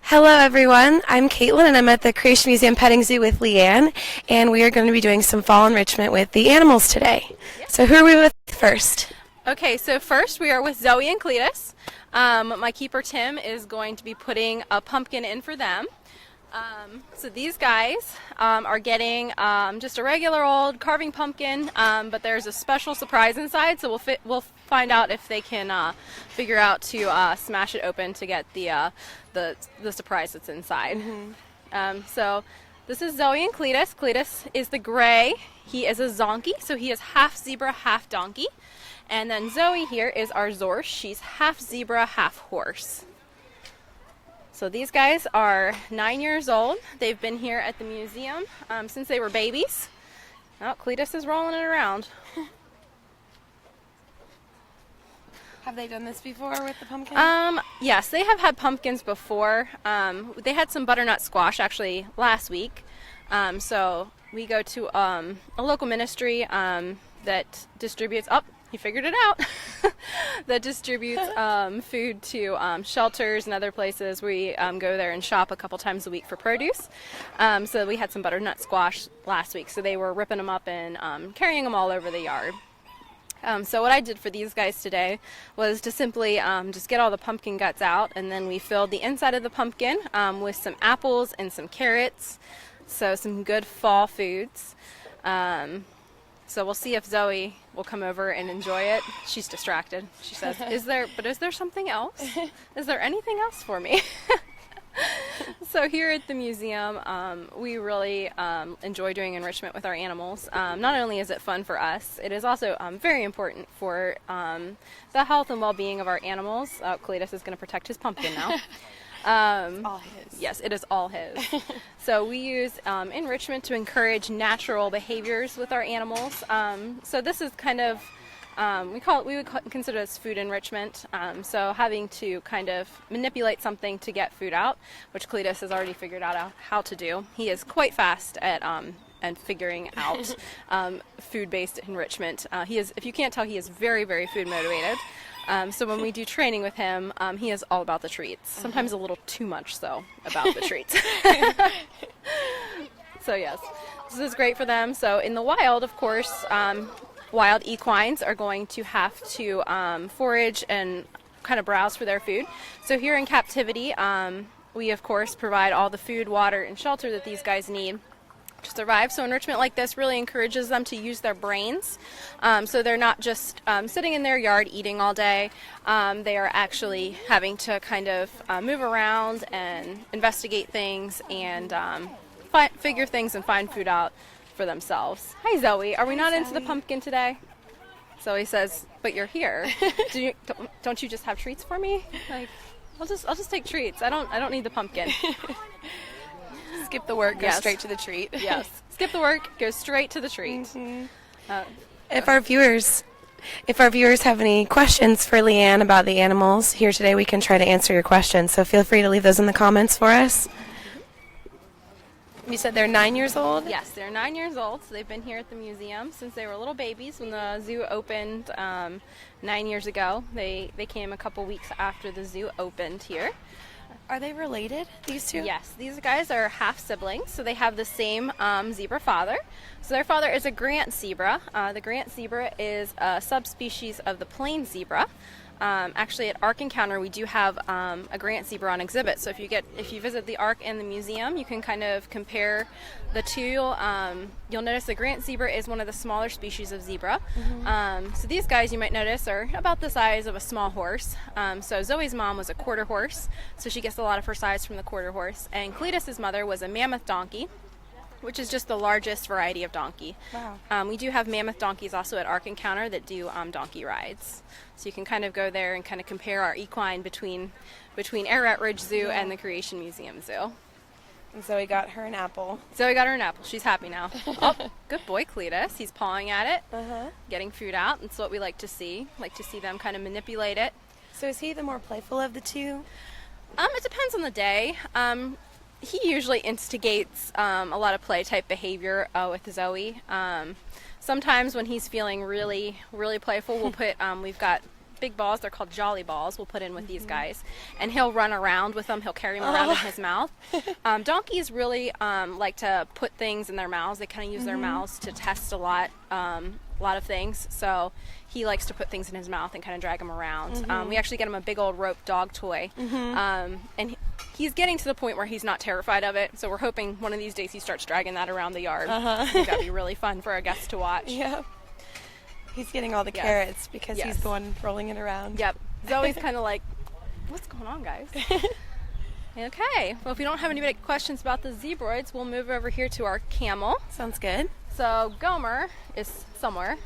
Hello everyone, I'm Caitlin and I'm at the Creation Museum Petting Zoo with Leanne, and we are going to be doing some fall enrichment with the animals today. Yep. So who are we with first? Okay, so first we are with Zoe and Cletus. My keeper Tim is going to be putting a pumpkin in for them. So these guys are getting just a regular old carving pumpkin, but there's a special surprise inside, so we'll find out if they can figure out to smash it open to get the surprise that's inside. Mm-hmm. So this is Zoe and Cletus. Cletus is the gray. He is a zonkey, so he is half zebra, half donkey. And then Zoe here is our Zorse. She's half zebra, half horse. So these guys are 9 years old. They've been here at the museum since they were babies. Oh, Cletus is rolling it around. Have they done this before with the pumpkin? Yes, they have had pumpkins before. They had some butternut squash actually last week. So we go to a local ministry that distributes, he figured it out, that distributes food to shelters and other places. We go there and shop a couple times a week for produce. So we had some butternut squash last week, so they were ripping them up and carrying them all over the yard. So what I did for these guys today was to simply just get all the pumpkin guts out, and then we filled the inside of the pumpkin with some apples and some carrots, so some good fall foods. So we'll see if Zoe will come over and enjoy it. She's distracted. She says, is there something else? Is there anything else for me? So here at the museum, we really enjoy doing enrichment with our animals. Not only is it fun for us, it is also very important for the health and well-being of our animals. Cletus is going to protect his pumpkin now. It's all his. Yes, it is all his. So we use enrichment to encourage natural behaviors with our animals. So this is kind of, we would consider this food enrichment. So having to kind of manipulate something to get food out, which Cletus has already figured out how to do. He is quite fast at and figuring out food-based enrichment. If you can't tell, he is very, very food motivated. So when we do training with him, he is all about the treats. Sometimes a little too much so about the treats. So yes, this is great for them. So in the wild, of course, wild equines are going to have to forage and kind of browse for their food. So here in captivity, we of course provide all the food, water, and shelter that these guys need to survive. So enrichment like this really encourages them to use their brains. So they're not just sitting in their yard eating all day. They are actually having to kind of move around and investigate things and figure things and find food out for themselves. Hi Zoe, are we not into the pumpkin today? Zoe says, but you're here. Don't you just have treats for me? Like, I'll just take treats. I don't need the pumpkin. Skip the work, go straight to the treat. Yes. Skip the work, go straight to the treat. Mm-hmm. If our viewers have any questions for Leanne about the animals here today, we can try to answer your questions. So feel free to leave those in the comments for us. You said they're 9 years old? Yes, they're 9 years old. So they've been here at the museum since they were little babies. When the zoo opened 9 years ago, they came a couple weeks after the zoo opened here. Are they related, these two? Yes, these guys are half siblings, so they have the same zebra father. So their father is a Grant zebra. The Grant zebra is a subspecies of the plain zebra. Actually, at Ark Encounter, we do have a Grant zebra on exhibit. So if you visit the Ark and the museum, you can kind of compare the two. You'll notice the Grant zebra is one of the smaller species of zebra. Mm-hmm. So these guys, you might notice, are about the size of a small horse. So Zoe's mom was a quarter horse, so she gets a lot of her size from the quarter horse. And Cletus's mother was a mammoth donkey, which is just the largest variety of donkey. Wow. We do have mammoth donkeys also at Ark Encounter that do donkey rides. So you can kind of go there and kind of compare our equine between Ararat Ridge Zoo and the Creation Museum Zoo. And Zoe got her an apple. Zoe got her an apple. She's happy now. Oh, good boy, Cletus. He's pawing at it, getting food out. That's what we like to see. Like to see them kind of manipulate it. So is he the more playful of the two? It depends on the day. He usually instigates a lot of play type behavior with Zoe. Sometimes when he's feeling really, really playful, we'll put we've got big balls. They're called jolly balls. We'll put in with these guys, and he'll run around with them. He'll carry them around in his mouth. Donkeys really like to put things in their mouths. They kind of use their mouths to test a lot of things. So he likes to put things in his mouth and kind of drag them around. We actually get him a big old rope dog toy, and he's getting to the point where he's not terrified of it. So we're hoping one of these days he starts dragging that around the yard. I think that'd be really fun for our guests to watch. Yeah. He's getting all the carrots because he's the one rolling it around. Yep. Zoe's kind of like, what's going on, guys? Okay. Well, if we don't have any big questions about the zebroids, we'll move over here to our camel. Sounds good. So Gomer is somewhere.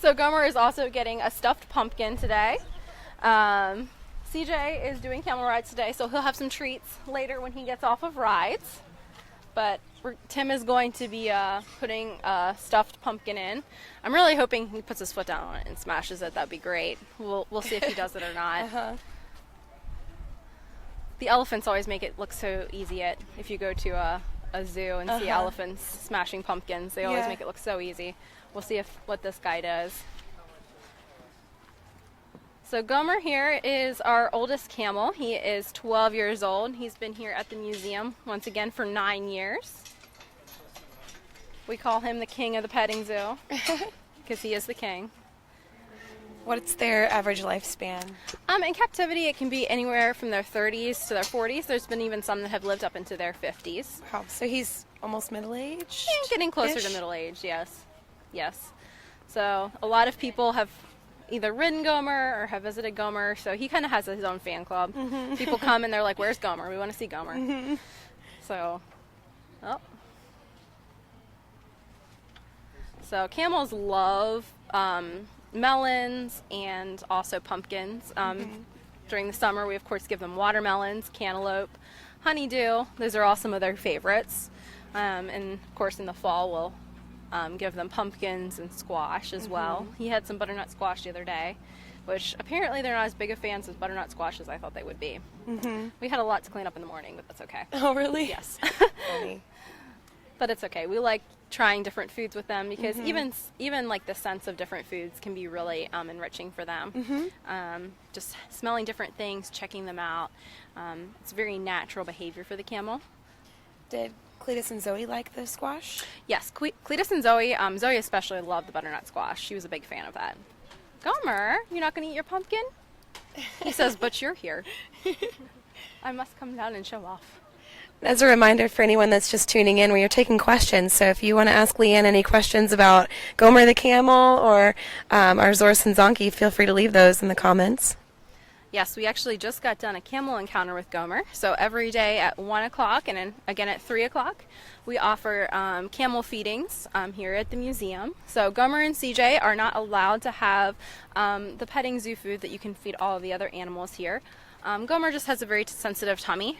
So Gomer is also getting a stuffed pumpkin today. CJ is doing camel rides today, so he'll have some treats later when he gets off of rides. But Tim is going to be putting a stuffed pumpkin in. I'm really hoping he puts his foot down on it and smashes it. That'd be great. We'll see if he does it or not. The elephants always make it look so easy. If you go to a zoo and see elephants smashing pumpkins, they always make it look so easy. We'll see what this guy does. So Gomer here is our oldest camel. He is 12 years old. He's been here at the museum once again for 9 years. We call him the king of the petting zoo because he is the king. What's their average lifespan? In captivity, it can be anywhere from their 30s to their 40s. There's been even some that have lived up into their 50s. Wow. So he's almost middle-aged? Yeah, getting closer to middle age, yes. Yes. So a lot of people have either ridden Gomer or have visited Gomer, so he kind of has his own fan club. People come and they're like, where's Gomer? We want to see Gomer. So camels love melons and also pumpkins. During the summer, we of course give them watermelons, cantaloupe, honeydew. Those are all some of their favorites. And of course in the fall, we'll give them pumpkins and squash as well. He had some butternut squash the other day, which apparently they're not as big of fans of butternut squash as I thought they would be. We had a lot to clean up in the morning, but that's okay. Oh, really? Yes. Funny. But it's okay. We like trying different foods with them because even like the sense of different foods can be really enriching for them. Just smelling different things, checking them out. It's very natural behavior for the camel. Did Cletus and Zoe like the squash? Yes, Cletus and Zoe. Zoe especially loved the butternut squash. She was a big fan of that. Gomer, you're not going to eat your pumpkin? He says, but you're here. I must come down and show off. As a reminder for anyone that's just tuning in, we are taking questions. So if you want to ask Leanne any questions about Gomer the camel or our Zorus and Zonkey, feel free to leave those in the comments. Yes, we actually just got done a camel encounter with Gomer. So every day at 1 o'clock and then again at 3 o'clock, we offer camel feedings here at the museum. So Gomer and CJ are not allowed to have the petting zoo food that you can feed all of the other animals here. Gomer just has a very sensitive tummy,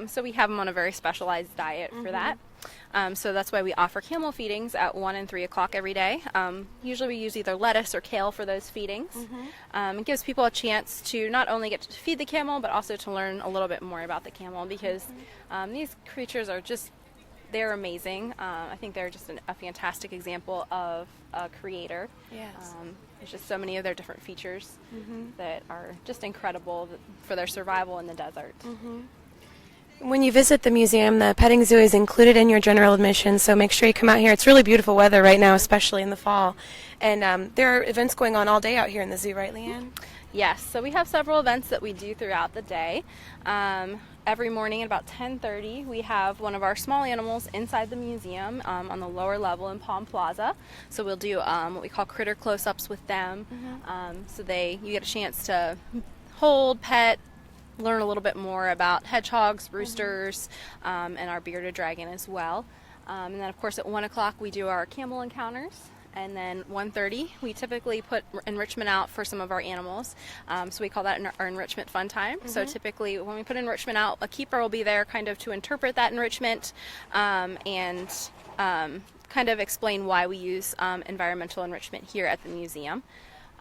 so we have him on a very specialized diet for that. So that's why we offer camel feedings at 1 and 3 o'clock every day. Usually we use either lettuce or kale for those feedings. It gives people a chance to not only get to feed the camel, but also to learn a little bit more about the camel because these creatures are just, they're amazing. I think they're just a fantastic example of a creator. Yes. There's just so many of their different features that are just incredible for their survival in the desert. When you visit the museum, the petting zoo is included in your general admission, so make sure you come out here. It's really beautiful weather right now, especially in the fall. And there are events going on all day out here in the zoo, right, Leanne? Yes, so we have several events that we do throughout the day. Every morning at about 10:30, we have one of our small animals inside the museum on the lower level in Palm Plaza. So we'll do what we call critter close-ups with them. So you get a chance to hold, pet, learn a little bit more about hedgehogs, roosters, and our bearded dragon as well. And then, of course, at 1 o'clock, we do our camel encounters. And then 1:30, we typically put enrichment out for some of our animals. So we call that our enrichment fun time. So typically when we put enrichment out, a keeper will be there kind of to interpret that enrichment and kind of explain why we use environmental enrichment here at the museum.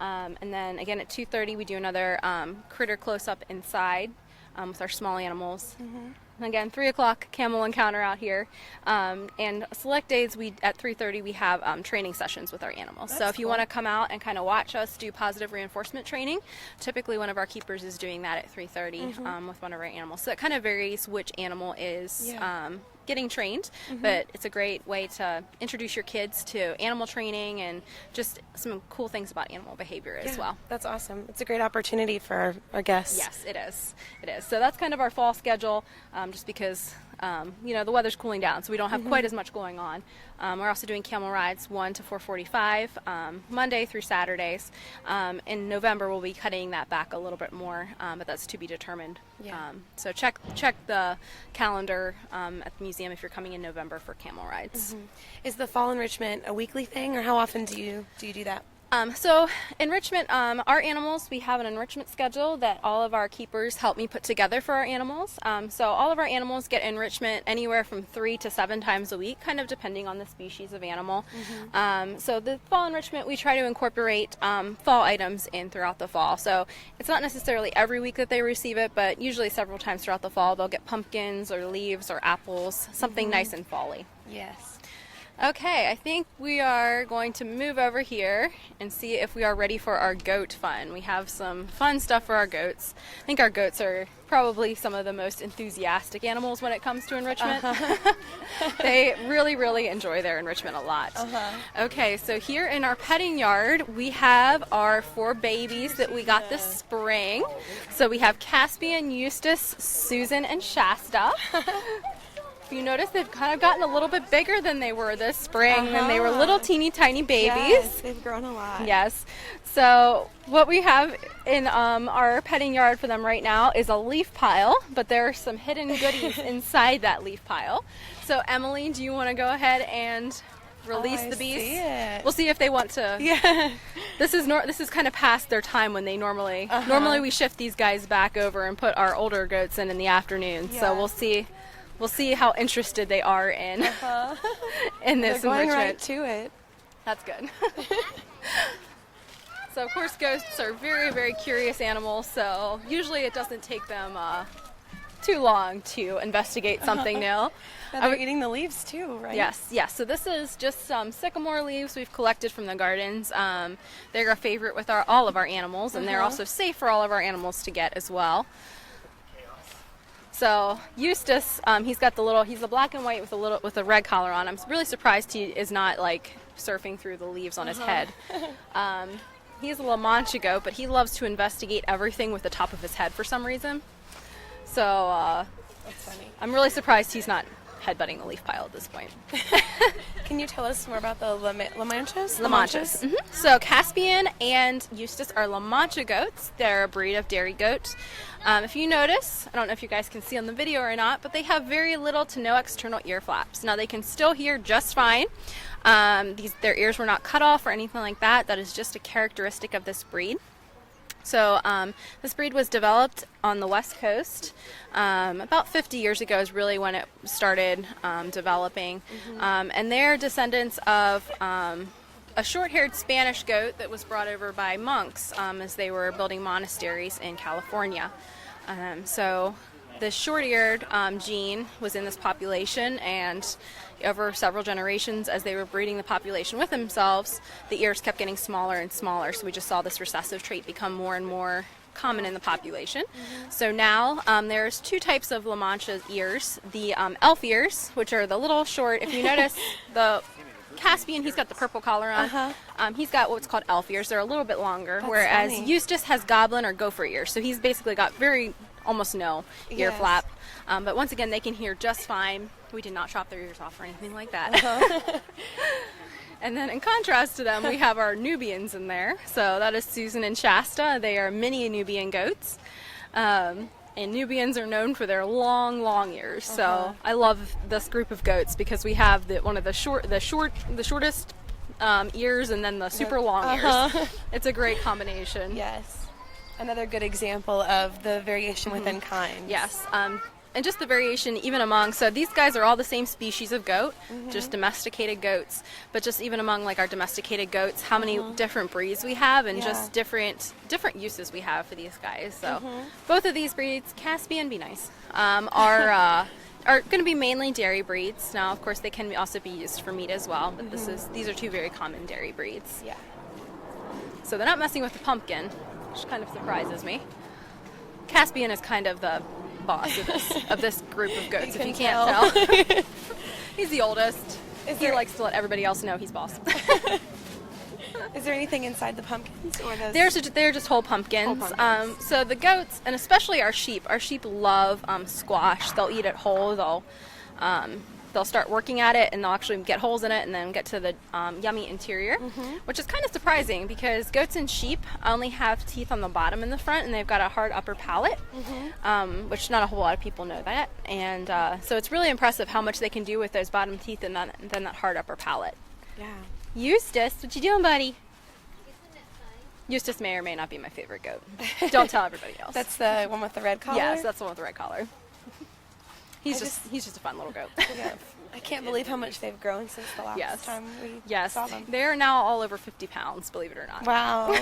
And then again at 2:30, we do another critter close-up inside. with our small animals. Again, 3 o'clock camel encounter out here, and select days at 3:30 we have training sessions with our animals. So if you want to come out and kind of watch us do positive reinforcement training, typically one of our keepers is doing that at 3:30 with one of our animals. So it kind of varies which animal is getting trained, but it's a great way to introduce your kids to animal training and just some cool things about animal behavior as well. That's awesome. It's a great opportunity for our guests. Yes, it is. It is. So that's kind of our fall schedule, just because the weather's cooling down, so we don't have quite as much going on. We're also doing camel rides 1 to 4:45 Monday through Saturdays. In November we'll be cutting that back a little bit more, but that's to be determined. So check the calendar at the museum if you're coming in November for camel rides. Is the fall enrichment a weekly thing, or how often do you do that? So enrichment, our animals, we have an enrichment schedule that all of our keepers help me put together for our animals. So all of our animals get enrichment anywhere from 3 to 7 times a week, kind of depending on the species of animal. So the fall enrichment, we try to incorporate fall items in throughout the fall. So it's not necessarily every week that they receive it, but usually several times throughout the fall they'll get pumpkins or leaves or apples, something nice and fall-y. Yes. Okay, I think we are going to move over here and see if we are ready for our goat fun. We have some fun stuff for our goats. I think our goats are probably some of the most enthusiastic animals when it comes to enrichment. They really, really enjoy their enrichment a lot. Okay, so here in our petting yard, we have our 4 babies that we got this spring. So we have Caspian, Eustace, Susan, and Shasta. If you notice, they've kind of gotten a little bit bigger than they were this spring, and they were little teeny tiny babies. Yes, they've grown a lot. Yes. So what we have in our petting yard for them right now is a leaf pile, but there are some hidden goodies inside that leaf pile. So Emily, do you want to go ahead and release the bees? See it. We'll see if they want to. Yeah. This is kind of past their time when they normally we shift these guys back over and put our older goats in the afternoon. So we'll see. We'll see how interested they are in in this They're going enrichment. right to it. That's good. So of course goats are very, very curious animals, so usually it doesn't take them too long to investigate something new. And they're eating the leaves too, right? Yes. So this is just some sycamore leaves we've collected from the gardens. They're a favorite with all of our animals, and they're also safe for all of our animals to get as well. So Eustace, he's a black and white with a red collar on. I'm really surprised he is not like surfing through the leaves on his head. He's a La Mancha goat, but he loves to investigate everything with the top of his head for some reason. So That's funny. I'm really surprised he's not headbutting the leaf pile at this point. Can you tell us more about the La Manchas? La Manchas. So Caspian and Eustace are La Mancha goats. They're a breed of dairy goat. If you notice, I don't know if you guys can see on the video or not, but they have very little to no external ear flaps. Now they can still hear just fine. Their ears were not cut off or anything like that. That is just a characteristic of this breed. So this breed was developed on the West Coast about 50 years ago is really when it started developing. And they're descendants of a short-haired Spanish goat that was brought over by monks as they were building monasteries in California. So the short-eared gene was in this population, and over several generations, as they were breeding the population with themselves, the ears kept getting smaller and smaller, so we just saw this recessive trait become more and more common in the population. So now there's 2 types of La Mancha ears. The elf ears, which are the little short, if you notice, the Caspian, he's got the purple collar on. He's got what's called elf ears. They're a little bit longer, whereas funny. Eustace has goblin or gopher ears, so he's basically got almost no ear flap. But once again, they can hear just fine. We did not chop their ears off or anything like that. And then in contrast to them, we have our Nubians in there. So that is Susan and Shasta. They are mini Nubian goats. And Nubians are known for their long, long ears. So I love this group of goats because we have one of the shortest ears and then the super long ears. It's a great combination. Yes. Another good example of the variation within kind. Yes. and just the variation even among, so these guys are all the same species of goat, just domesticated goats, but just even among like our domesticated goats, how many different breeds we have, and just different uses we have for these guys. So both of these breeds, Caspian, be nice, are going to be mainly dairy breeds. Now, of course, they can also be used for meat as well, but these are two very common dairy breeds. Yeah. So they're not messing with the pumpkin, which kind of surprises me. Caspian is kind of the boss of this group of goats, if you can't tell. He's the oldest. He likes to let everybody else know he's boss. Is there anything inside the pumpkins? Or those? They're just whole pumpkins. So the goats, and especially our sheep love squash. They'll eat it whole. They'll start working at it, and they'll actually get holes in it and then get to the yummy interior, which is kind of surprising because goats and sheep only have teeth on the bottom and the front, and they've got a hard upper palate, which not a whole lot of people know that. And so it's really impressive how much they can do with those bottom teeth and then that hard upper palate. Yeah. Eustace, what you doing, buddy? Eustace may or may not be my favorite goat. Don't tell everybody else. That's the one with the red collar? Yes, that's the one with the red collar. He's just a fun little goat. Yeah. I can't believe how much they've grown since the last time we saw them. They are now all over 50 pounds, believe it or not. Wow.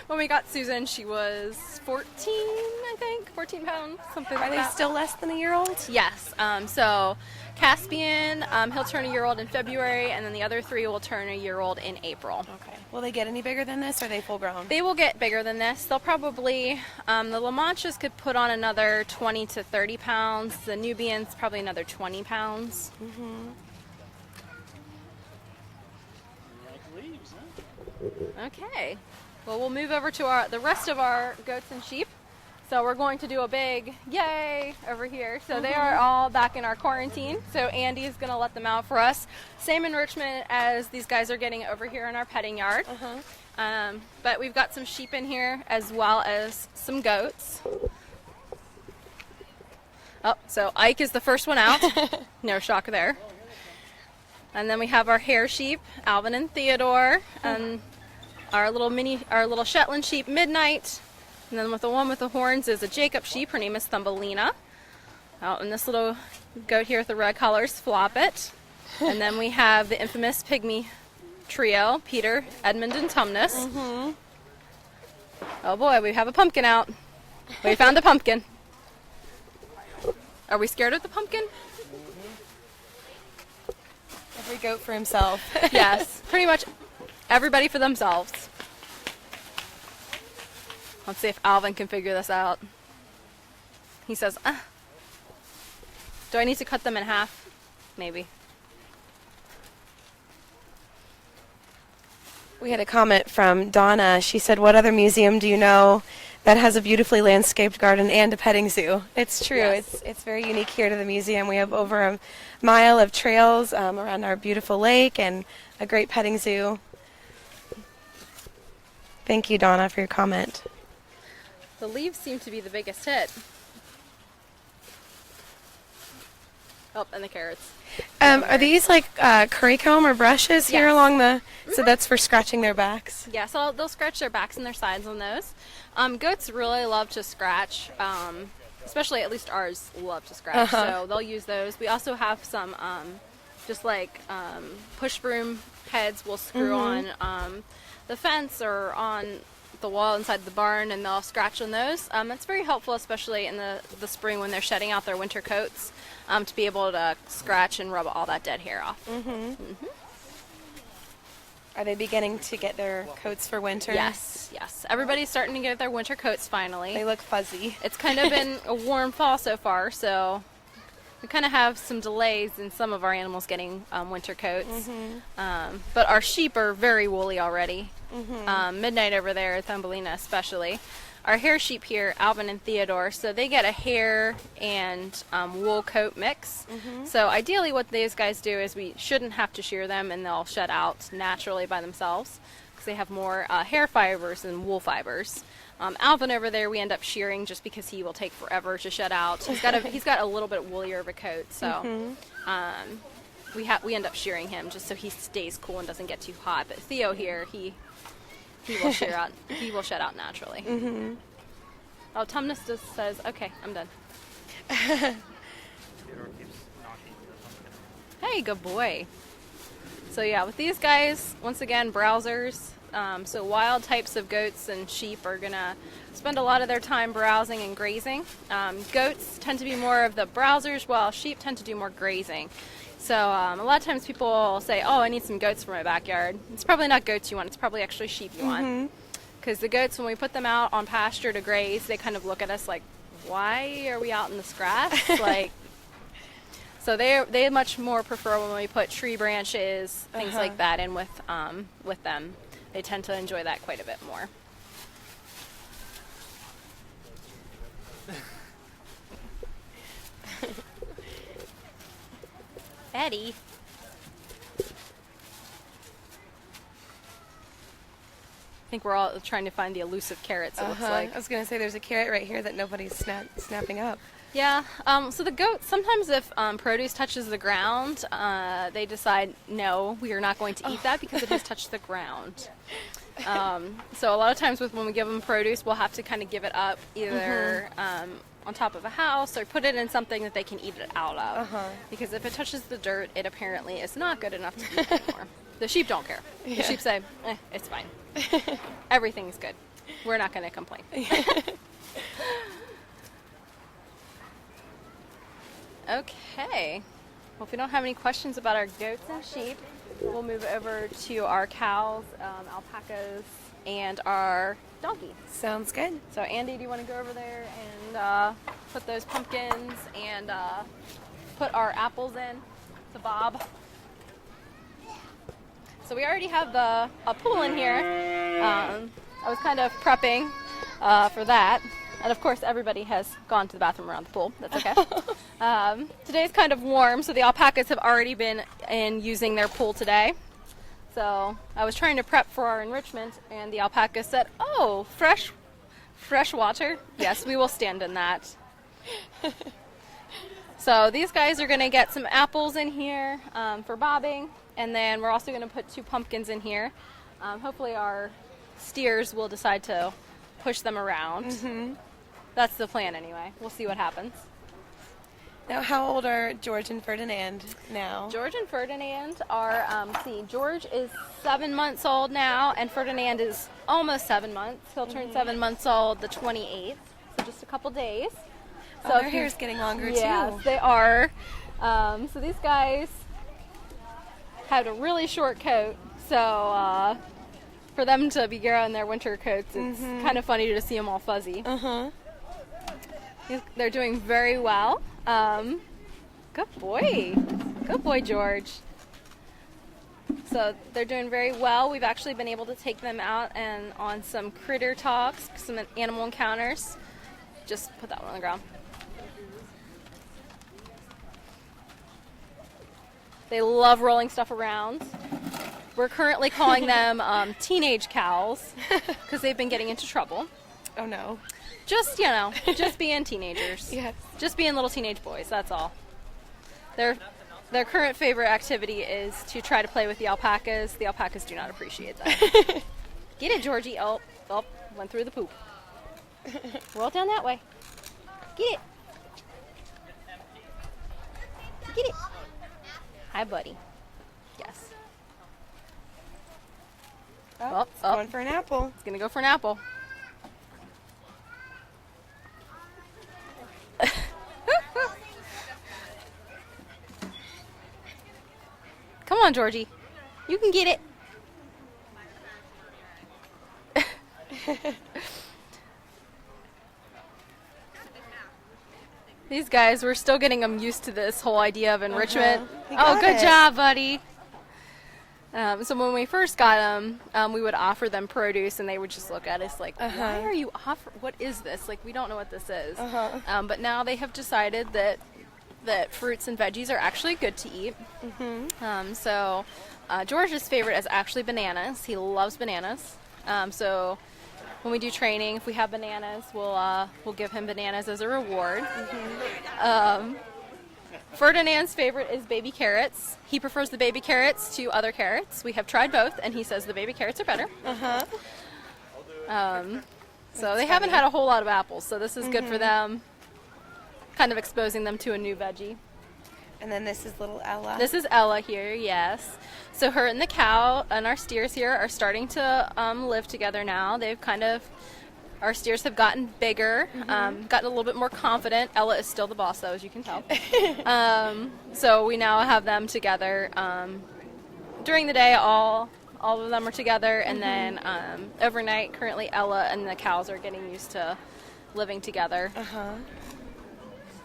When we got Susan, she was 14, I think, 14 pounds, something like that. Are they still less than a year old? Yes. So Caspian, he'll turn a year old in February, and then the other three will turn a year old in April. Okay. Will they get any bigger than this, or are they full grown? They will get bigger than this. They'll probably, the La Manchas could put on another 20 to 30 pounds. The Nubians, probably another 20 pounds. Okay. Well, we'll move over to the rest of our goats and sheep. So we're going to do a big yay over here. So they are all back in our quarantine. So Andy is going to let them out for us. Same enrichment as these guys are getting over here in our petting yard. But we've got some sheep in here as well as some goats. Oh, so Ike is the first one out. No shock there. And then we have our hare sheep, Alvin and Theodore, and our little Shetland sheep, Midnight. And then with the one with the horns is a Jacob sheep. Her name is Thumbelina. Oh, and this little goat here with the red collars, Floppet. And then we have the infamous pygmy trio, Peter, Edmund, and Tumnus. Oh boy, we have a pumpkin out. We found a pumpkin. Are we scared of the pumpkin? Every goat for himself. Yes, pretty much everybody for themselves. Let's see if Alvin can figure this out. He says, do I need to cut them in half? Maybe. We had a comment from Donna. She said, what other museum do you know that has a beautifully landscaped garden and a petting zoo? It's true. Yes. It's very unique here to the museum. We have over a mile of trails around our beautiful lake and a great petting zoo. Thank you, Donna, for your comment. The leaves seem to be the biggest hit. Oh, and the carrots. Are these like currycomb or brushes here along the... So that's for scratching their backs? Yeah, so they'll scratch their backs and their sides on those. Goats really love to scratch, especially at least ours love to scratch, so they'll use those. We also have some push broom heads we'll screw on the fence or on the wall inside the barn, and they'll scratch on those. It's very helpful, especially in the spring when they're shedding out their winter coats, to be able to scratch and rub all that dead hair off. Are they beginning to get their coats for winter? Yes. Everybody's starting to get their winter coats finally. They look fuzzy. It's kind of been a warm fall so far, so we kind of have some delays in some of our animals getting winter coats. But our sheep are very woolly already. Midnight over there, Thumbelina especially. Our hare sheep here, Alvin and Theodore, so they get a hair and wool coat mix. So ideally what these guys do is we shouldn't have to shear them, and they'll shed out naturally by themselves because they have more hair fibers than wool fibers. Alvin over there we end up shearing just because he will take forever to shed out. He's got a little bit woolier of a coat, so we end up shearing him just so he stays cool and doesn't get too hot. But Theo here, he will shear out. He will shed out naturally. Oh, Tumnus just says, "Okay, I'm done." Theodore keeps knocking the pumpkin around. Hey, good boy. So yeah, with these guys, once again, browsers. So wild types of goats and sheep are gonna spend a lot of their time browsing and grazing. Goats tend to be more of the browsers, while sheep tend to do more grazing. So a lot of times people say, oh, I need some goats for my backyard. It's probably not goats you want, it's probably actually sheep you want. Because the goats, when we put them out on pasture to graze, they kind of look at us like, why are we out in this grass? So they much more prefer when we put tree branches, things like that in with them. They tend to enjoy that quite a bit more. Eddie. I think we're all trying to find the elusive carrots, it looks like. I was going to say there's a carrot right here that nobody's snapping up. Yeah, so the goats, sometimes if produce touches the ground, they decide, no, we are not going to eat that because it has touched the ground. So a lot of times when we give them produce, we'll have to kind of give it up either on top of a house or put it in something that they can eat it out of. Because if it touches the dirt, it apparently is not good enough to eat anymore. The sheep don't care. The sheep say, it's fine. Everything's good. We're not going to complain. Okay. Well, if we don't have any questions about our goats and sheep, we'll move over to our cows, alpacas, and our donkey. Sounds good. So, Andy, do you want to go over there and put those pumpkins and put our apples in to Bob? So we already have a pool in here. I was kind of prepping for that. And of course, everybody has gone to the bathroom around the pool. That's okay. Today's kind of warm, so the alpacas have already been in using their pool today. So I was trying to prep for our enrichment, and the alpaca said, oh, fresh water? Yes, we will stand in that. So these guys are going to get some apples in here for bobbing, and then we're also going to put 2 pumpkins in here. Hopefully our steers will decide to push them around. That's the plan anyway. We'll see what happens. Now, how old are George and Ferdinand now? George and Ferdinand are, George is 7 months old now, and Ferdinand is almost 7 months. He'll turn 7 months old the 28th, so just a couple days. So their hair's getting longer too. Yes, they are. So these guys had a really short coat, so for them to be wearing their winter coats, it's kind of funny to see them all fuzzy. They're doing very well. Good boy. Good boy, George. So they're doing very well. We've actually been able to take them out and on some critter talks, some animal encounters. Just put that one on the ground. They love rolling stuff around. We're currently calling them teenage cows because they've been getting into trouble. Oh no. Just, just being teenagers. Yes. Just being little teenage boys, that's all. Their current favorite activity is to try to play with the alpacas. The alpacas do not appreciate that. Get it, Georgie. Oh, went through the poop. Roll down that way. Get it. Get it. Hi, buddy. Yes. It's going for an apple. It's going to go for an apple. Come on, Georgie. You can get it. These guys, we're still getting them used to this whole idea of enrichment. Oh, good job, buddy. So when we first got them, we would offer them produce, and they would just look at us like, why are you offering? What is this? Like, we don't know what this is. But now they have decided that fruits and veggies are actually good to eat. So George's favorite is actually bananas. He loves bananas. So when we do training, if we have bananas, we'll give him bananas as a reward. Ferdinand's favorite is baby carrots. He prefers the baby carrots to other carrots. We have tried both, and he says the baby carrots are better. So they haven't had a whole lot of apples, so this is good for them. Kind of exposing them to a new veggie. And then this is little Ella. This is Ella here, yes. So her and the cow and our steers here are starting to live together now. Our steers have gotten bigger, gotten a little bit more confident. Ella is still the boss, though, as you can tell. So we now have them together. During the day, all of them are together, and then overnight, currently Ella and the cows are getting used to living together.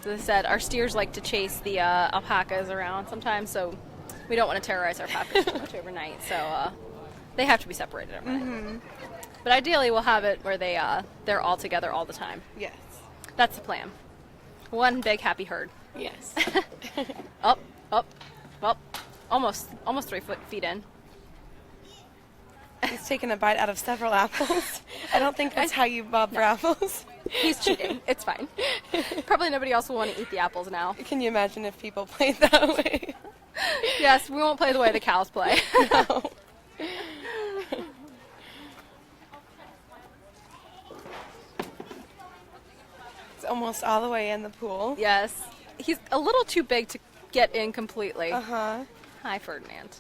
As I said, our steers like to chase the alpacas around sometimes, so we don't want to terrorize our alpacas too much overnight. So they have to be separated overnight. But ideally, we'll have it where they're all together all the time. Yes. That's the plan. One big happy herd. Yes. Up. Well, almost 3 feet in. He's taken a bite out of several apples. I don't think that's how you bob for apples. He's cheating. It's fine. Probably nobody else will want to eat the apples now. Can you imagine if people played that way? Yes, we won't play the way the cows play. No. It's almost all the way in the pool. Yes. He's a little too big to get in completely. Uh-huh. Hi, Ferdinand.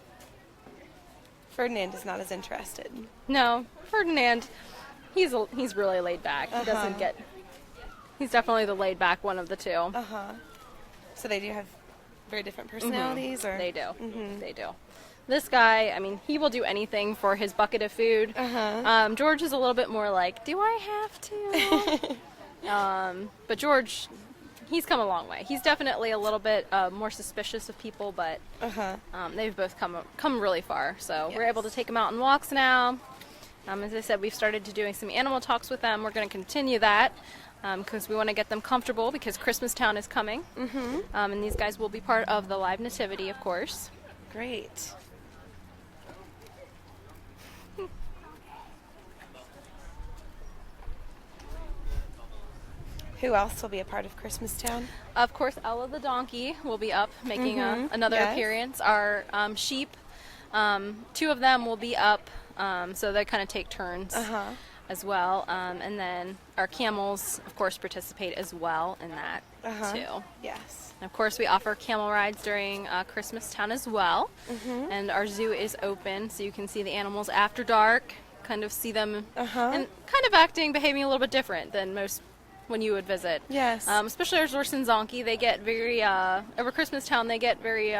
Ferdinand is not as interested. No, Ferdinand, he's really laid back. He doesn't get. He's definitely the laid back one of the two. So they do have very different personalities, or They do. They do. This guy, I mean, he will do anything for his bucket of food. George is a little bit more like, do I have to? But George, he's come a long way. He's definitely a little bit more suspicious of people, but they've both come really far. So we're able to take them out on walks now. As I said, we've started to doing some animal talks with them. We're going to continue that because we want to get them comfortable because Christmas Town is coming. And these guys will be part of the live nativity, of course. Great. Who else will be a part of Christmas Town? Of course, Ella the donkey will be up making another appearance. Our sheep, 2 of them will be up, so they kind of take turns as well. And then our camels, of course, participate as well in that too. Yes. And of course, we offer camel rides during Christmas Town as well. And our zoo is open, so you can see the animals after dark, kind of see them and kind of behaving a little bit different than most when you would visit. Yes. Especially our horse and donkey, they get very over Christmas Town. They get very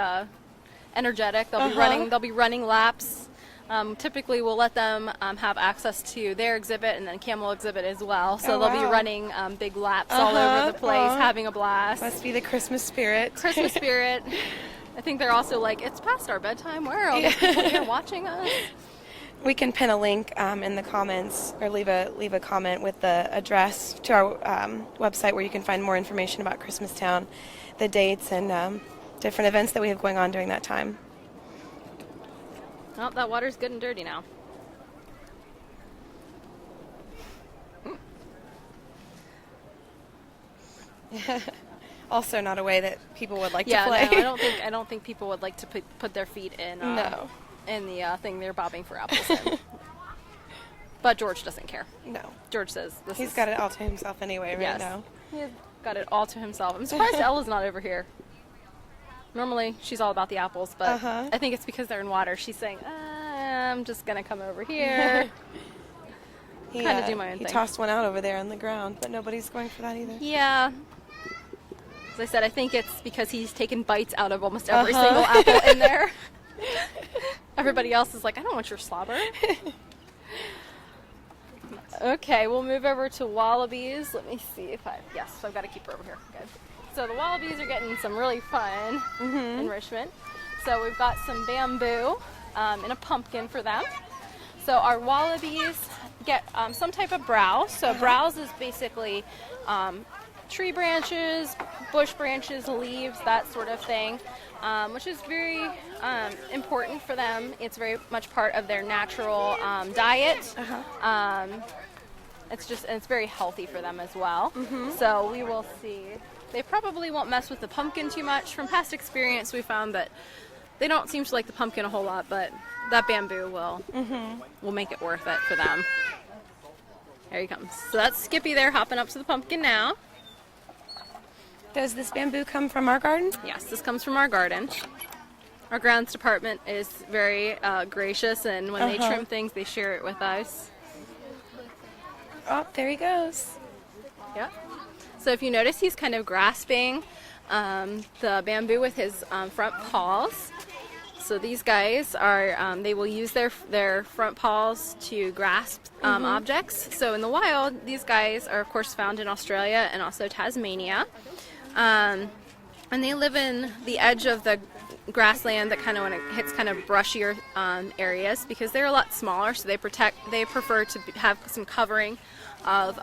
energetic. They'll be running laps. Typically, we'll let them have access to their exhibit and then camel exhibit as well. So they'll be running big laps all over the place, having a blast. Must be the Christmas spirit. Christmas spirit. I think they're also like, it's past our bedtime. Where are all these people here watching us? We can pin a link in the comments or leave a comment with the address to our website where you can find more information about Christmas Town, the dates, and different events that we have going on during that time. Oh, that water's good and dirty now. Also not a way that people would like to play. No, I don't think people would like to put their feet in in the thing they're bobbing for apples in. But George doesn't care. No. George says He's got it all to himself anyway now. He's got it all to himself. I'm surprised Ella's not over here. Normally, she's all about the apples, but I think it's because they're in water. She's saying, I'm just going to come over here. Kind of do my own thing. He tossed one out over there on the ground, but nobody's going for that either. Yeah. As I said, I think it's because he's taken bites out of almost every single apple in there. Everybody else is like, I don't want your slobber. Okay, we'll move over to wallabies. Let me see if yes, I've got to keep her over here. Good. So the wallabies are getting some really fun enrichment. So we've got some bamboo and a pumpkin for them. So our wallabies get some type of browse. So browse is basically tree branches, bush branches, leaves, that sort of thing, which is very important for them. It's very much part of their natural diet. It's very healthy for them as well. So we will see. They probably won't mess with the pumpkin too much. From past experience, we found that they don't seem to like the pumpkin a whole lot, but that bamboo will make it worth it for them. There he comes. So that's Skippy there hopping up to the pumpkin now. Does this bamboo come from our garden? Yes, this comes from our garden. Our grounds department is very gracious, and when they trim things, they share it with us. Oh, there he goes. Yep. So if you notice, he's kind of grasping the bamboo with his front paws. So these guys are, they will use their front paws to grasp objects. So in the wild, these guys are of course found in Australia and also Tasmania. And they live in the edge of the grassland that kind of when it hits kind of brushier areas because they're a lot smaller, so they prefer to have some covering of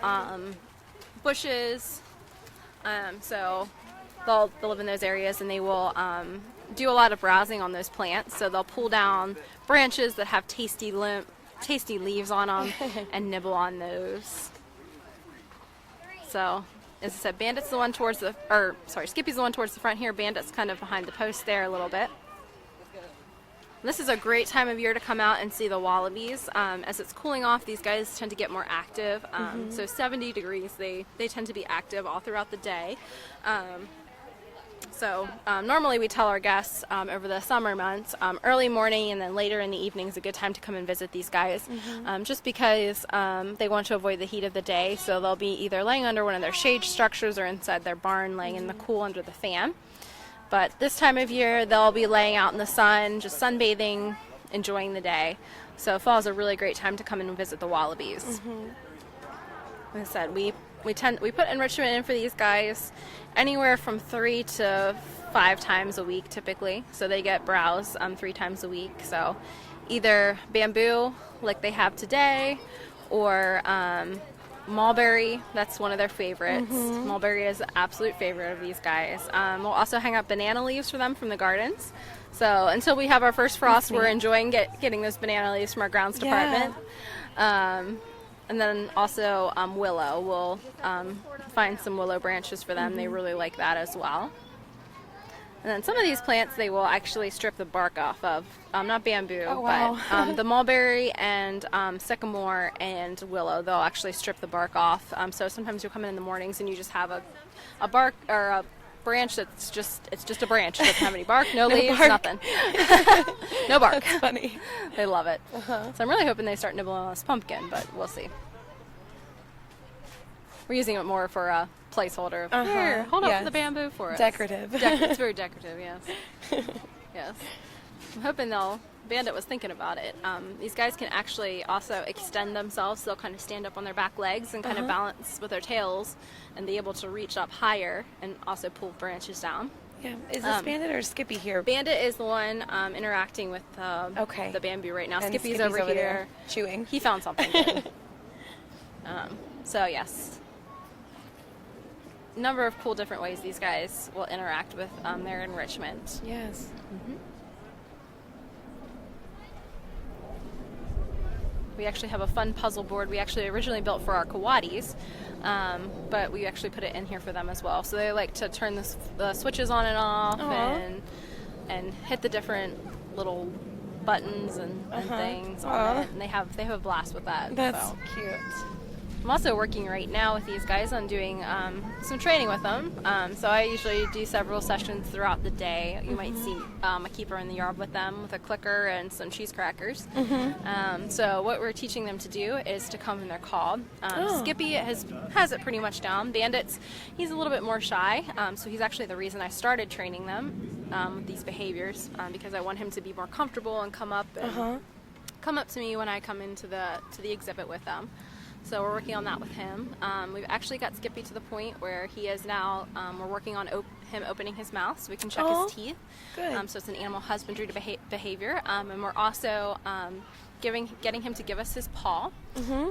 bushes. So they'll live in those areas, and they will do a lot of browsing on those plants. So they'll pull down branches that have tasty leaves on them and nibble on those. So, as I said, Skippy's the one towards the front here. Bandit's kind of behind the post there a little bit. This is a great time of year to come out and see the wallabies. As it's cooling off, these guys tend to get more active. So 70 degrees, they tend to be active all throughout the day. So normally we tell our guests over the summer months, early morning and then later in the evening is a good time to come and visit these guys, just because they want to avoid the heat of the day. So they'll be either laying under one of their shade structures or inside their barn laying in the cool under the fan. But this time of year, they'll be laying out in the sun, just sunbathing, enjoying the day. So fall is a really great time to come and visit the wallabies. Like I said, we put enrichment in for these guys anywhere from 3 to 5 times a week typically. So they get browse 3 times a week. So either bamboo like they have today, or mulberry. That's one of their favorites. Mulberry is an absolute favorite of these guys. We'll also hang up banana leaves for them from the gardens. So until we have our first frost, we're enjoying getting those banana leaves from our grounds department. And then also willow. We'll find some willow branches for them. They really like that as well. And then some of these plants they will actually strip the bark off of. Not bamboo, but the mulberry and sycamore and willow, they'll actually strip the bark off. So sometimes you'll come in the mornings and you just have a bark or a branch that's just a branch. It doesn't have any bark, no leaves, nothing. No bark. That's funny. They love it. So I'm really hoping they start nibbling on this pumpkin, but we'll see. We're using it more for a placeholder. Here, hold up the bamboo for us. Decorative. It's very decorative, yes. Yes. I'm hoping Bandit was thinking about it. These guys can actually also extend themselves. They'll kind of stand up on their back legs and kind of balance with their tails and be able to reach up higher and also pull branches down. Yeah. Is this Bandit or Skippy here? Bandit is the one interacting with the bamboo right now. And Skippy's over here there chewing. He found something good. So yes. Number of cool different ways these guys will interact with their enrichment. Yes. We actually have a fun puzzle board we actually originally built for our Coatis, but we actually put it in here for them as well. So they like to turn the switches on and off and hit the different little buttons and things on it, and they have a blast with that. That's cute. I'm also working right now with these guys on doing some training with them. So I usually do several sessions throughout the day. You might see a keeper in the yard with them with a clicker and some cheese crackers. So what we're teaching them to do is to come in their call. Skippy has it pretty much down. Bandit's, he's a little bit more shy. So he's actually the reason I started training them with these behaviors, because I want him to be more comfortable and come up to me when I come into the exhibit with them. So we're working on that with him. We've actually got Skippy to the point where he is now, we're working on him opening his mouth so we can check his teeth. Good. So it's an animal husbandry behavior. And we're also getting him to give us his paw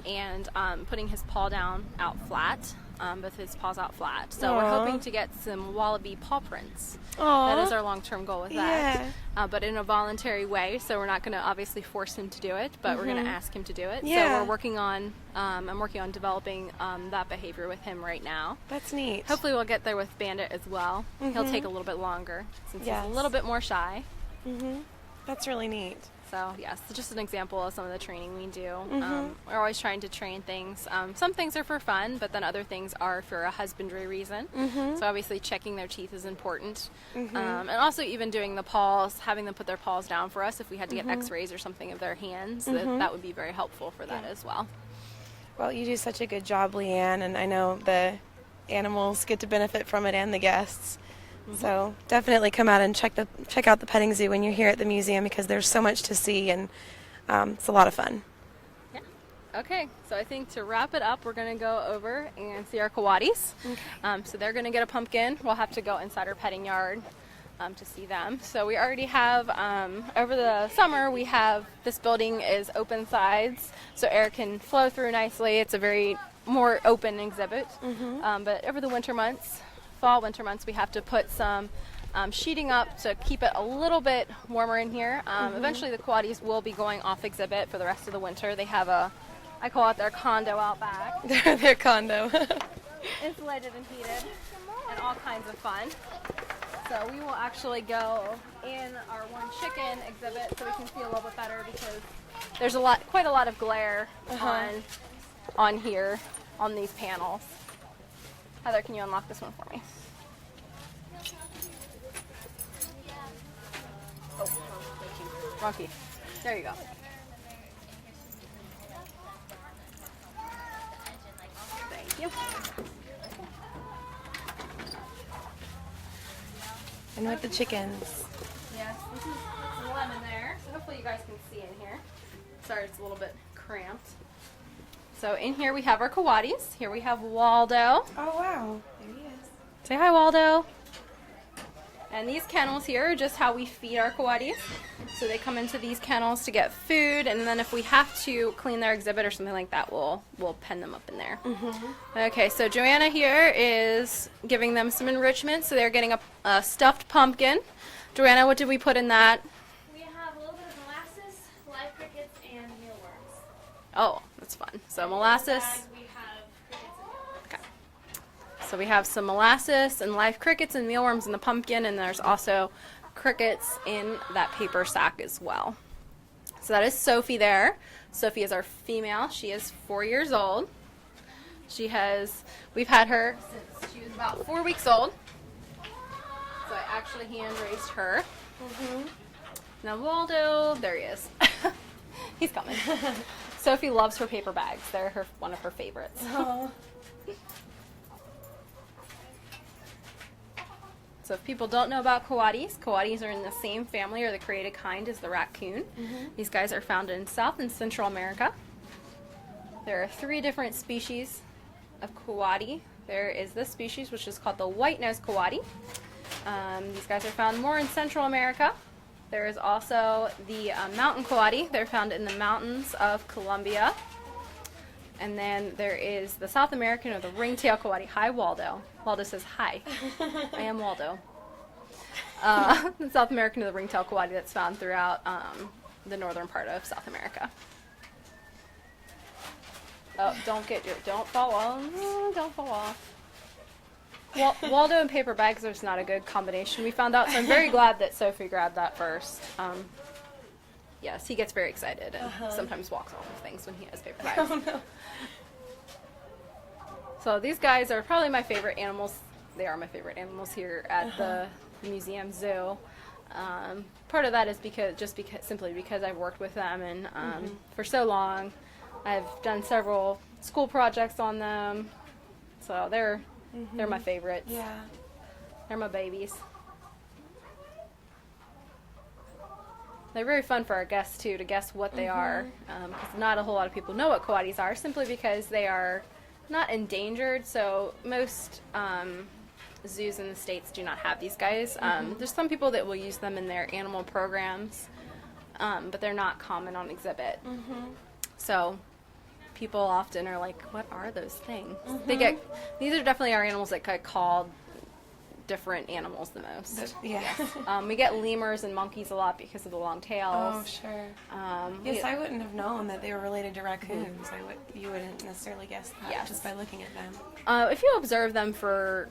and putting his paw down out flat, both his paws out flat. So we're hoping to get some wallaby paw prints. That is our long-term goal with that. But in a voluntary way, so we're not going to obviously force him to do it, but we're going to ask him to do it. So we're working on, I'm working on developing that behavior with him right now. That's neat. Hopefully we'll get there with Bandit as well. He'll take a little bit longer since he's a little bit more shy. That's really neat. So yes, just an example of some of the training we do. We're always trying to train things. Some things are for fun, but then other things are for a husbandry reason. So obviously checking their teeth is important. And also even doing the paws, having them put their paws down for us if we had to get x-rays or something of their hands, that would be very helpful for that as well. Well, you do such a good job, Leanne, and I know the animals get to benefit from it and the guests. So definitely come out and check out the petting zoo when you're here at the museum, because there's so much to see, and it's a lot of fun. Yeah. Okay, so I think to wrap it up, we're going to go over and see our Coatis. So they're going to get a pumpkin. We'll have to go inside our petting yard to see them. So we already have, over the summer, we have, this building is open sides, so air can flow through nicely. It's a very more open exhibit. But over the winter months, winter months, we have to put some sheeting up to keep it a little bit warmer in here. Eventually the Coatis will be going off exhibit for the rest of the winter. They have I call it their condo out back. Their condo. Insulated and heated and all kinds of fun. So we will actually go in our one chicken exhibit so we can see a little bit better, because there's quite a lot of glare on here, on these panels. Heather, can you unlock this one for me? Oh, wrong key. There you go. Thank you. And with the chickens. Yes, this is one in there, so hopefully you guys can see in here. Sorry, it's a little bit cramped. So in here we have our Coatis. Here we have Waldo. Oh, wow. There he is. Say hi, Waldo. And these kennels here are just how we feed our Coatis. So they come into these kennels to get food, and then if we have to clean their exhibit or something like that, we'll pen them up in there. Okay, so Joanna here is giving them some enrichment. So they're getting a stuffed pumpkin. Joanna, what did we put in that? We have a little bit of molasses, live crickets, and mealworms. Oh, that's fun. So molasses. We have crickets and mealworms. Okay. So we have some molasses and live crickets and mealworms in the pumpkin, and there's also crickets in that paper sack as well. So that is Sophie there. Sophie is our female. She is 4 years old. We've had her since she was about 4 weeks old. So I actually hand raised her. Now Waldo, there he is. He's coming. Sophie loves her paper bags. They're one of her favorites. So if people don't know about Coatis, Coatis are in the same family or the created kind as the raccoon. These guys are found in South and Central America. There are 3 different species of Coati. There is this species, which is called the white-nosed Coati. These guys are found more in Central America. There is also the mountain Coati. They're found in the mountains of Colombia. And then there is the South American, or the ringtail Coati. Hi, Waldo. Waldo says hi. I am Waldo. The South American, or the ringtail Coati, that's found throughout the northern part of South America. Oh, don't fall off. Don't fall off. Waldo and paper bags is not a good combination, we found out, so I'm very glad that Sophie grabbed that first. Yes, he gets very excited and sometimes walks off of things when he has paper bags. Oh, no. So these guys are probably my favorite animals. They are my favorite animals here at the museum zoo. Part of that is simply because I've worked with them and for so long. I've done several school projects on them, so they're my favorites. Yeah. They're my babies. They're very fun for our guests too, to guess what they are, because not a whole lot of people know what Coatis are, simply because they are not endangered. So most zoos in the States do not have these guys. There's some people that will use them in their animal programs, but they're not common on exhibit. So people often are like, what are those things? These are definitely our animals that get called different animals the most. Yeah. We get lemurs and monkeys a lot because of the long tails. Oh, sure. Yes, I wouldn't have known that they were related to raccoons. You wouldn't necessarily guess that just by looking at them. If you observe them for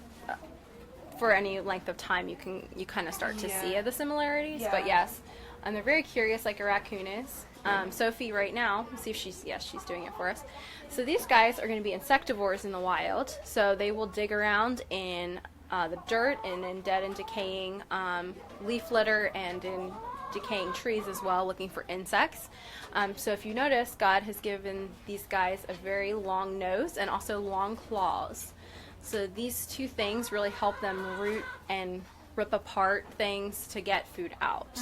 any length of time, you kind of start to see the similarities. Yeah. But yes, They're very curious, like a raccoon is. Sophie right now, let's see if she's doing it for us. So these guys are going to be insectivores in the wild. So they will dig around in the dirt and in dead and decaying leaf litter and in decaying trees as well, looking for insects. So if you notice, God has given these guys a very long nose and also long claws. So these two things really help them root and rip apart things to get food out.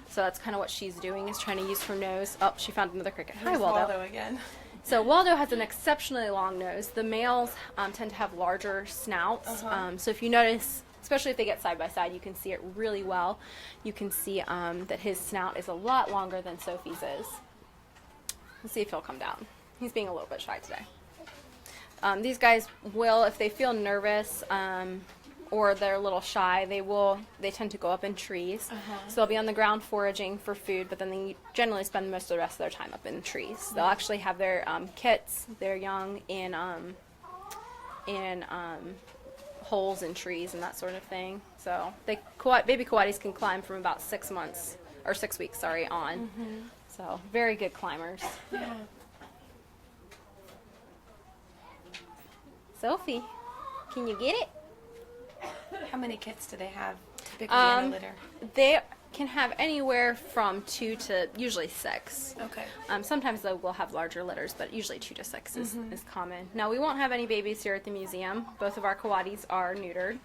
So that's kind of what she's doing, is trying to use her nose. Oh, she found another cricket. Hi, Waldo. Again. So Waldo has an exceptionally long nose. The males tend to have larger snouts. So if you notice, especially if they get side by side, you can see it really well. You can see that his snout is a lot longer than Sophie's is. Let's see if he'll come down. He's being a little bit shy today. These guys will, if they feel nervous or they're a little shy, they tend to go up in trees. So they'll be on the ground foraging for food, but then they generally spend most of the rest of their time up in trees. They'll actually have their kits, their young, in holes in trees and that sort of thing. So baby coatis can climb from about 6 weeks on. So very good climbers. Yeah. Sophie, can you get it? How many kits do they have typically in a litter? They can have anywhere from 2 to usually 6. Okay. Sometimes they will have larger litters, but usually 2 to 6 is common. Now, we won't have any babies here at the museum. Both of our coatis are neutered.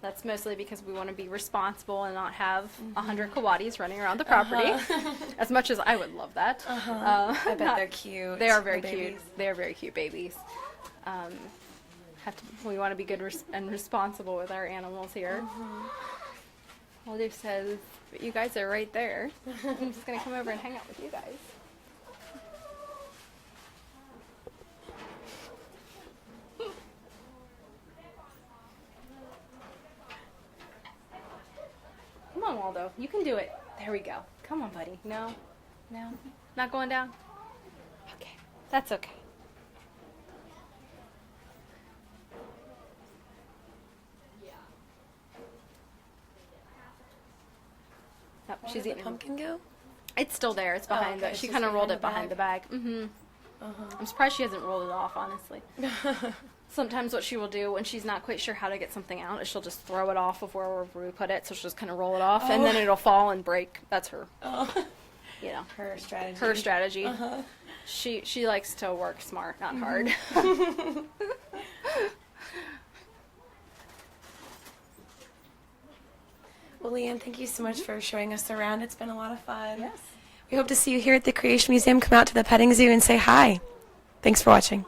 That's mostly because we want to be responsible and not have 100 coatis running around the property. As much as I would love that. I bet they're cute. They are very the cute. babies. They are very cute babies. We want to be good and responsible with our animals here. Waldo says, but you guys are right there. I'm just going to come over and hang out with you guys. Come on, Waldo. You can do it. There we go. Come on, buddy. No. Not going down? Okay. That's okay. Nope, Where she's did eating the pumpkin go? It's still there. It's behind okay. she It's kind of just rolled behind it behind the bag. I'm surprised she hasn't rolled it off, honestly. Sometimes what she will do when she's not quite sure how to get something out is she'll just throw it off of wherever we put it. So she'll just kind of roll it off, and then it'll fall and break. That's her. You know, Her strategy. her strategy. She likes to work smart, not hard. Well, Leanne, thank you so much for showing us around. It's been a lot of fun. Yes. We hope to see you here at the Creation Museum. Come out to the petting zoo and say hi. Thanks for watching.